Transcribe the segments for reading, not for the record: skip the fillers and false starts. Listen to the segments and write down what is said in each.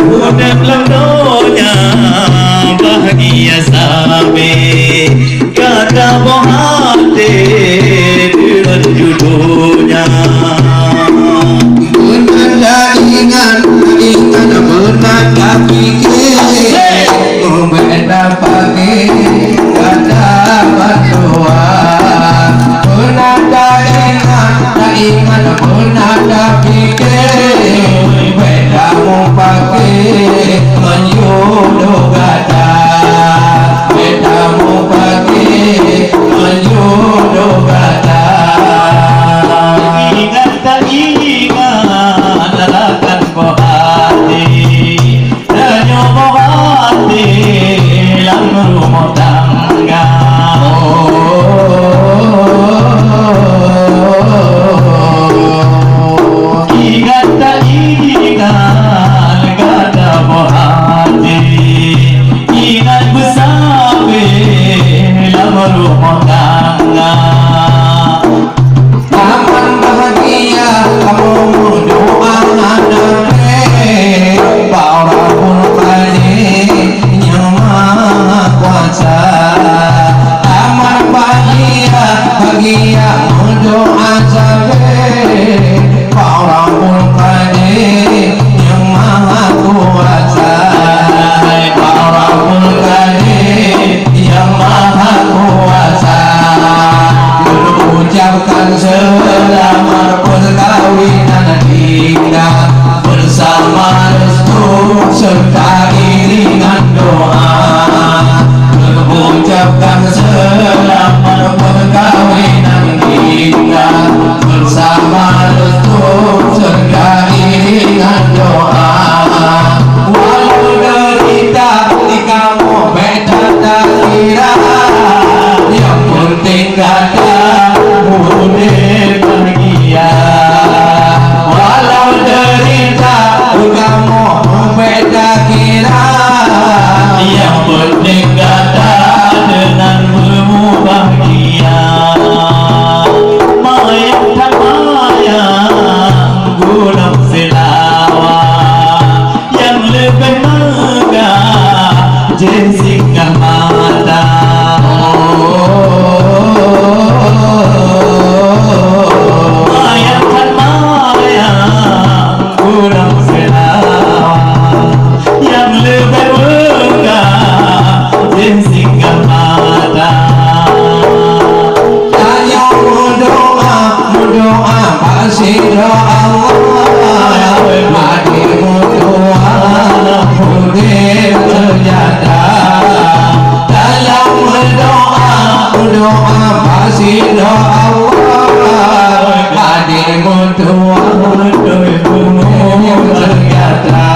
Udah lendonya bahagia sampai kata bohate dengan judulnya. Benar ingat benar tapi beda pagi kata berdoa. Benar ingat benar tapi beda mau pakai menyuruh kata. Beda mau pakai menyuruh kata. Ingat tak ingat akan bohati dan bohati dalam rumah tangga. Ingat tak ingat kata bohati, ingat bersama dalam rumah tangga. Aman bahagia kamu doa nanti para pun kali nyama kuasa. Aman bahagia doa sampai para pun kali nyama kuasa. Para pun kali nyama kuasa. Ucapkan selamat perkawinan kita bersama restu serta iringan doa. Ucapkan selamat perkawinan kita bersama restu serta iringan doa. Walau derita di kamu beda tak kira, yang penting kata mudah bahagia. Walau derita kamu beda kira, yang penting kata denganmu bahagia. Mayang tak mayang gunung selawa, yang lebih megah jessica mata. Mayang tak mayang gunung selawa, yang lebih megah jessica mata. tanya doa pasti doa Allah. Hatimu doa mudah terjadi. Dalam doa pasti doa Allah. Hatimu doa mudah terjadi.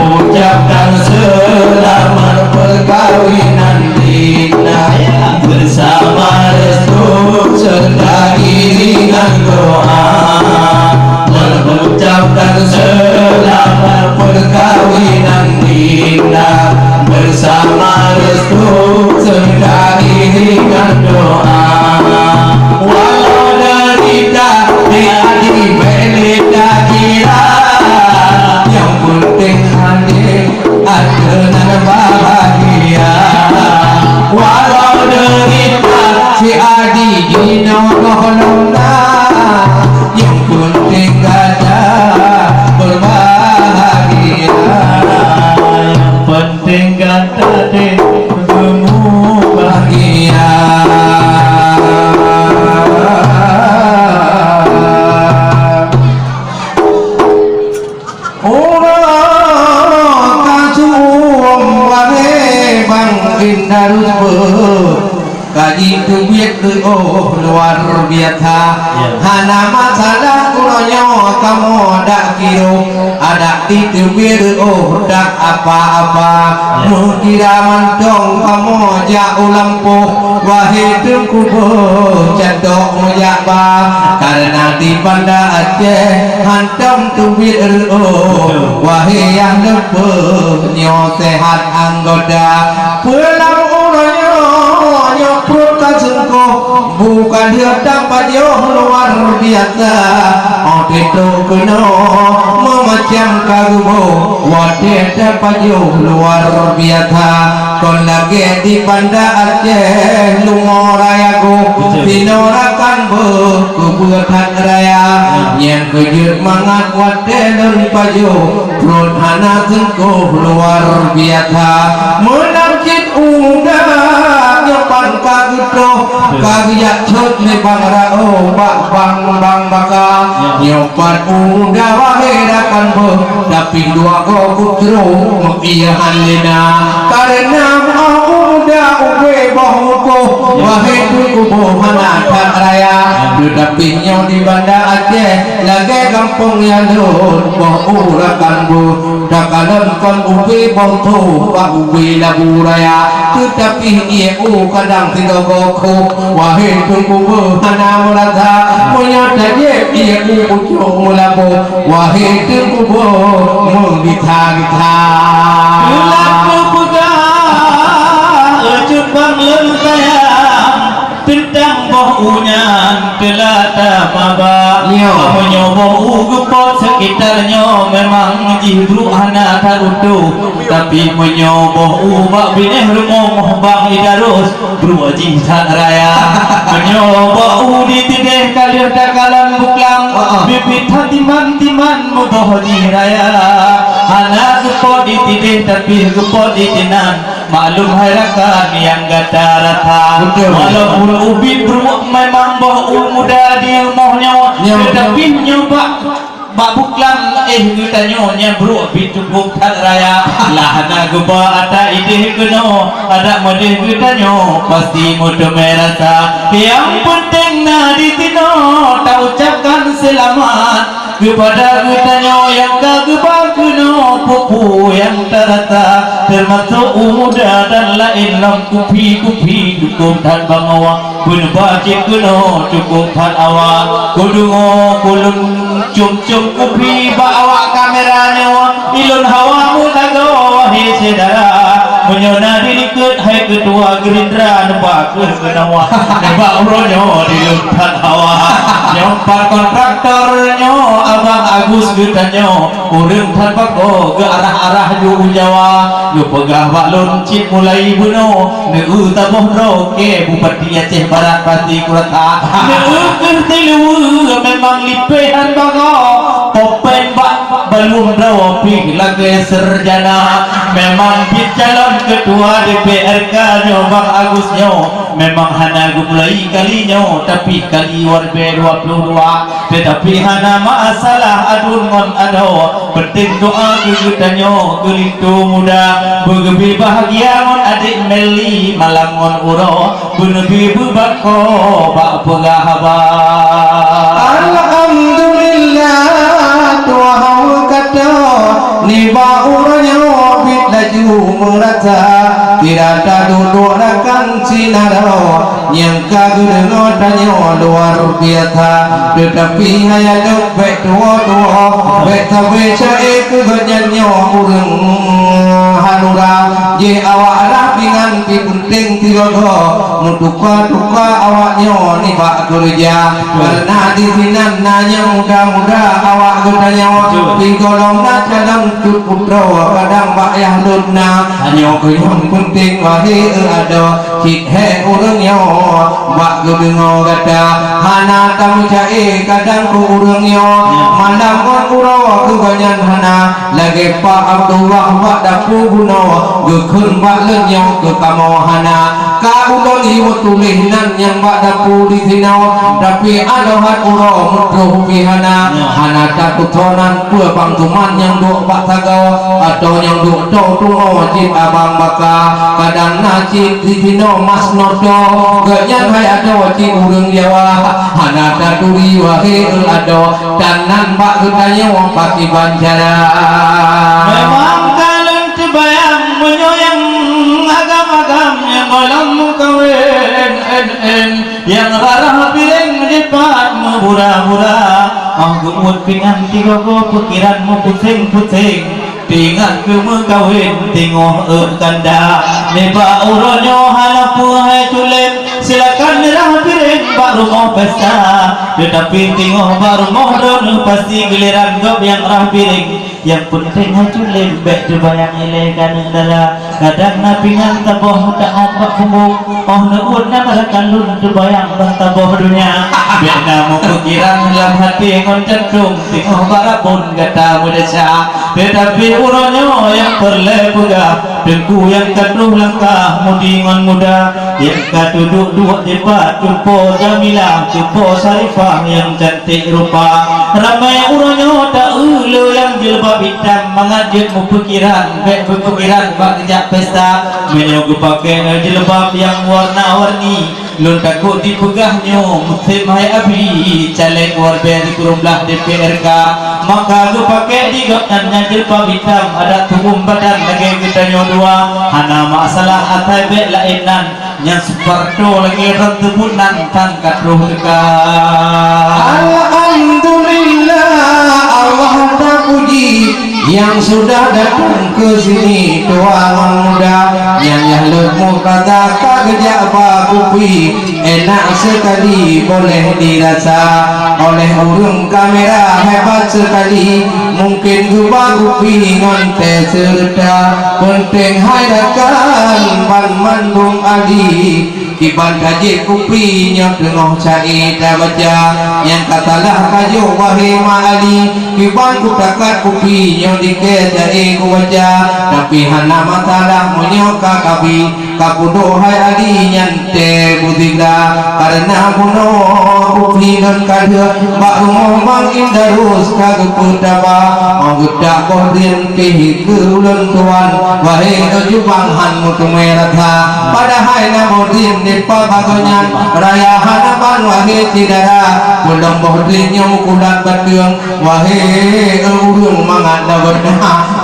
Ucapkan selamat perkawinan kita bersama restu serta iringan doa. Mengucapkan selamat perkawinan kita bersama restu serta iringan doa. Walau derita di beda kira, yang penting hati ada bahagia. Walau derita si adi dino nona, yang penting ada berbahagia. Yang penting kata denganmu Bahagia. Kaji tubiat luar biasa. Hana masalah kulonyo kamu dak kiro ada di tubiat dak apa-apa. Mukira mantong kamu jauh lampuh wahai tengkubo jadok mujaba. Karena di Banda Aceh hantam tubiat wahai yang lepuh nyo sehat anggoda. Pulang ulonyo nyopro kasengko bukan kalian dapat yo luar biasa itu kena memacam kagubo wadah dapat yo luar biasa kon lagi di Banda Aceh Lumor Rayaku dinorakan berkebuatan raya yang kejut mangat wadah dan paju perut anak sengkuh luar biasa menamcit udah nyopan kagudo kagiat cut ni bang rao bang baka nyopan udah wahirakan ber tapi dua ko kutro mengiyahan lina karena udah uwe bahuko wahidu kubo manatan raya tetapi nyo di Banda Aceh lagi kampung yang lun bahurakan bu dakalan kon uwe bohto bah uwe labu raya tetapi ia kadang tidak boko wahidu kubo hana mulata punya taje ia ujo mulabu wahidu kubo menggita-gita Laku buka Ejut bang lentayang Tentang bohunya Kelata maba Menyoboh ugepot sekitarnya Memang jibru anak tarudu Tapi menyoboh ubak bineh rumah bang idarus Bru ajih tak raya Menyoboh di tideh kalir dakalan buklang Bibit hatiman-timan muboh di raya Anak gepot di tideh tapi gepot di tinan Maklum harakan yang gata rata Walaupun ubi beruk memang bau muda di rumahnya Tetapi nyoba Babuklang kita nyonya bro bitubuk tak raya lah nak geba ada ide keno ada model kita nyo pasti mudah merasa yang penting na di tino tak ucapkan selamat kepada kita nyo yang kageba keno pupu yang terata termasuk muda dan lain lam kupi cukup dan bangawa pun baca keno cukup dan awak kudungo kulun cum kupi bawa kameranya ilun hawamu nago wahai saudara menyona dinikut hai ketua Gerindra nempak kenawa nempak uronyo di lutan hawa nyompat kontraktornya abang Agus getanyo urang tanpa ko ke arah-arah jauh Jawa yo pegah balon cip mulai buno neu taboh roke bupati Aceh Barat pasti kurata neu kertilu memang lipehan bago popen bak belum rapi lagi serjana memang calon ketua DPRK nyo Bang Agus nyo memang hana mulai kalinya tapi kali warbe 22 tetapi hana masalah adun ngon ado penting doa kita nyo gelintu muda begebi bahagia ngon adik Meli malam ngon uro benebi bebako bak pegahaba alhamdulillah Tuhan kata ni baurnya bit laju merata tidak ada duduk akan sinaro yang kagudeng tanya luar biasa tetapi hanya dek tua bek tabe cai keganyannya urang hanura je awak rapingan pi penting tirogo nutuka awaknya ni bak kerja karena di sinan nanya muda-muda awak gedanya pi golong na dalam putra kadang bak yang luna hanya yang penting wahi ada cik he urangnya bak gedengo gada hana tamu cai kadang ku urangnya malam kon uro keganyan hana lagi Pak Abdullah bak dapu guna gekun bak lenyong ke kamohana ka uloli tulinan yang bak dapu di sinau tapi ada hat uro mutruh pihana hana takutonan pua pangtuman yang duk bak tagaw atau yang duk tungo cip abang baka kadang nacip di sino mas nodo ganyan hai ada cip urang Jawa hana taturi wahi ada kanan bak ketanya wong paki banjara memang kalian terbayang menyoyang agam-agam yang malam kawin yang arah piring depan membura-bura gemut pingan tiga ko pikiranmu pusing-pusing tinggal ke kawin tengok kanda neba uronyo halapu hai tulen silakan rah piring baru mau pesta, tetapi tengok baru mau drone pasti giliran gop yang rapiring. Yang penting haju lembek terbayang ilekan dala. Kadang nabi yang taboh tak opak kumuk. Oh neun yang mereka lun terbayang bang taboh dunia. Biar mau pikiran dalam hati ngon cenderung tengok barapun kata muda syah. Tetapi uronya yang berlepegah dengku yang keduh langkah mudi ngon muda. Yang kaduduk dua jepat jumpo Jamilah jumpo Sarifah yang cantik rupa. Ramai uronya tak ulu yang jilbab hitam mengajut pikiran baik berpikiran bak kejap pesta menyogu pakai jilbab yang warna-warni lun takut dipegahnya musim hai abri caleg warga di kurumlah DPRK maka gue pakai di gopnannya jilbab hitam ada tubuh badan lagi kita dua hana masalah atai baik lainan yang separto lagi rentebunan tangkat roh dekat. Alhamdulillah Allah tak puji yang sudah datang ke sini tuan muda yang lemuk kata kagak bakupi enak sekali boleh dirasa oleh urung kamera hebat sekali mungkin gua bakupi ngonte serta penting hadakan ban mandung ali iban kaji kupi yang tengah cari dah baca yang katalah kajo wahai ma'ali iban ku takat kupi yang dikejai ku baca tapi hana matalah menyoka kabi kapudo hai ali nyante budiga karena kuno kupi dan kada bak rumah indarus kagak kutaba anggudak kodin pihi keulun tuan wahai ujubang han mutu meratha padahal namodin nipa bagonyan raya hanapan wahai cidara pulang bohdinnya mukulat batiang wahai urung manganda berdah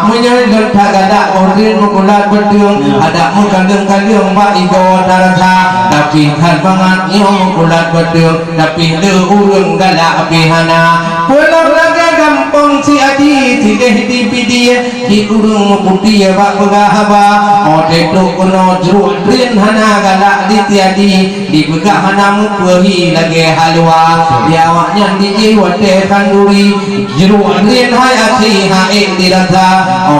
menyelidar tagadak bohdin mukulat batiang ada mukandeng kaliang bak igo darata tapi kan bangatnya mukulat batiang tapi le urung galak pihana pulang lagi gampang si adi tideh di pidia ki urung putih bak pegahaba otek tu kuno jeruk rin hana galak di tiadi di begah hana mupehi lagi halwa dia awaknya di jiwa teh kanduri jeruk rin hai aci haik dirasa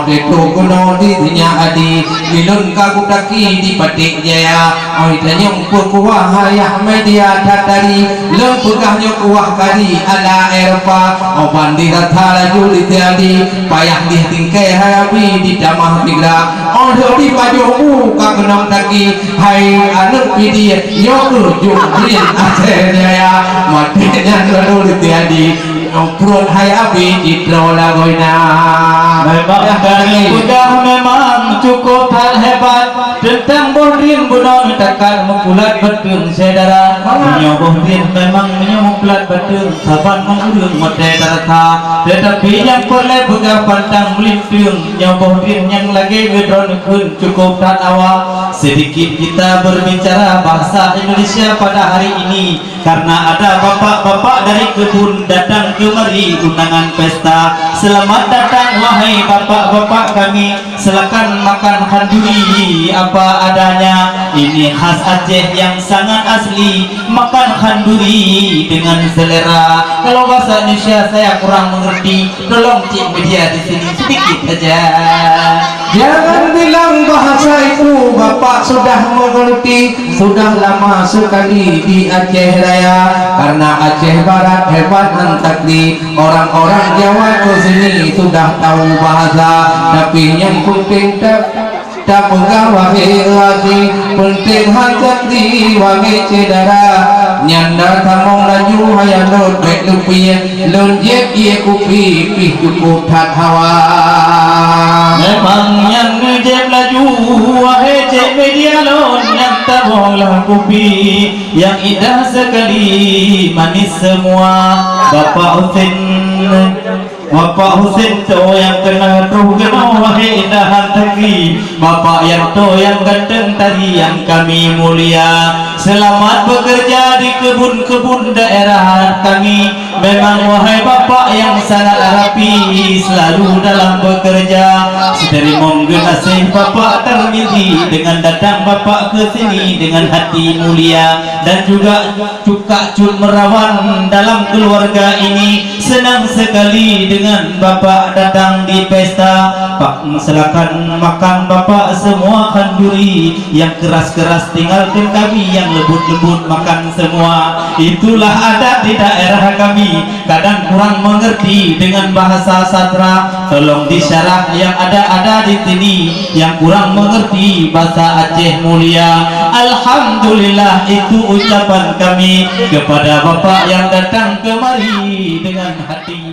otek tu kuno di tinya adi milun kaku taki di patik jaya oi tanya kuah hayah media tatari lem pegahnya kuah kari ala erpa oban dirasa laju di tiadi payah di tingkai hayabi di damah tigra odo di pajomu kagenam taki hai anak pidi yo ujung rin acernya ya matinya lalu di tiadi perut hayabi di trola goina memang dari udah memang cukup hal hebat tentang bohdin bunon takkan mengkulat betul saudara menyobohdin memang menyobohlat betul saban mengurung mate darata tetapi yang boleh begah pantang melintung nyobohdin yang lagi ngedron kun cukup tak awal sedikit kita berbicara bahasa Indonesia pada hari ini karena ada bapak-bapak dari kebun datang kemari undangan pesta. Selamat datang wahai bapak-bapak kami, silakan makan kanduri apa adanya. Ini khas Aceh yang sangat asli, makan kanduri dengan selera. Kalau bahasa Indonesia saya kurang mengerti, tolong cik media di sini sedikit saja. Jangan bilang bahasa itu bapak sudah mengerti. Sudah lama sekali di Aceh Raya karena Aceh Barat hebat antakdi. Orang-orang Jawa ke sini sudah tahu bahasa, tapi yang penting tak pegang wahai lagi penting hati wahai cedera nyanda tamong laju hayang lot baik lupi lon jek ye kupi pih cukup tak hawa memang yang ngejek laju wahai cek media lon yang tamong lah kupi yang indah sekali manis semua Bapak Husin tu yang kena roh kena wahai indahan negeri Bapak yang tu yang ganteng tarian kami mulia Selamat bekerja di kebun-kebun daerah kami. Memang wahai bapak yang sangat rapi, selalu dalam bekerja. Sedari menggenasih bapak Tarmizi, dengan datang bapak ke sini dengan hati mulia, dan juga Cukak Cut Merawan dalam keluarga ini senang sekali dengan bapak datang di pesta. Pak, silakan makan bapak semua kanduri, yang keras-keras tinggalkan kami, yang lembut-lembut makan semua. Itulah adat di daerah kami. Kadang kurang mengerti dengan bahasa sastra, tolong disyarah yang ada di sini. Yang kurang mengerti bahasa Aceh mulia, alhamdulillah itu ucapan kami kepada bapak yang datang kemari dengan hati